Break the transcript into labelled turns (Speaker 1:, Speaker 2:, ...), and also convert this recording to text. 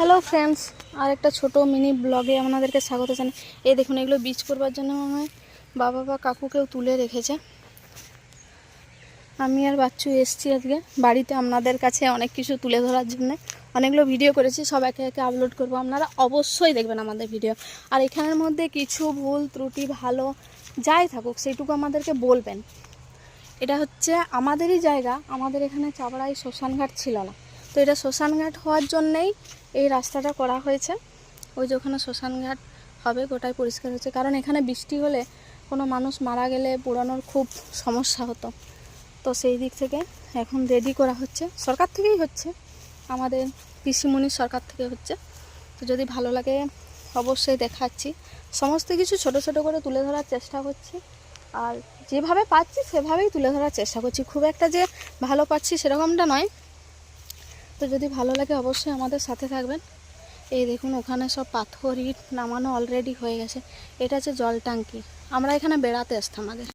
Speaker 1: Hello friends, আর একটা ছোট mini ব্লগে আপনাদেরকে স্বাগত জানাই। এই দেখুন, এগুলো বীজ করবার জন্য আমার বাবা বা কাকুকেও তুলে রেখেছে। আমি আর বাচ্চু এসছি আজকে বাড়িতে আপনাদের কাছে অনেক কিছু তুলে ধরার জন্য। অনেকগুলো ভিডিও করেছি, সব একে একে আপলোড করবো। আপনারা অবশ্যই দেখবেন আমাদের ভিডিও। আর এখানের মধ্যে কিছু ভুল ত্রুটি ভালো যাই থাকুক সেইটুকু আমাদেরকে বলবেন। এটা হচ্ছে আমাদেরই জায়গা, আমাদের এখানে চাপড়ায় শ্মশানঘাট ছিল না, তো এটা শ্মশানঘাট হওয়ার জন্যেই এই রাস্তাটা করা হয়েছে। ওই যে ওখানে শ্মশানঘাট হবে, গোটাই পরিষ্কার হচ্ছে, কারণ এখানে বৃষ্টি হলে কোনো মানুষ মারা গেলে পোড়ানোর খুব সমস্যা হতো। তো সেই দিক থেকে এখন রেডি করা হচ্ছে, সরকার থেকেই হচ্ছে, আমাদের পিসিমণির সরকার থেকে হচ্ছে। তো যদি ভালো লাগে অবশ্যই দেখাচ্ছি, সমস্ত কিছু ছোট ছোট করে তুলে ধরার চেষ্টা করছি, আর যেভাবে পাচ্ছি সেভাবেই তুলে ধরার চেষ্টা করছি। খুব একটা যে ভালো পাচ্ছি সেরকমটা নয়। তো যদি ভালো লাগে অবশ্যই আমাদের সাথে থাকবেন। এই দেখুন, ওখানে সব পাথর ইট নামানো অলরেডি হয়ে গেছে। এটা হচ্ছে জল ট্যাঙ্কি, আমরা এখানে বেড়াতে আসতাম আগে।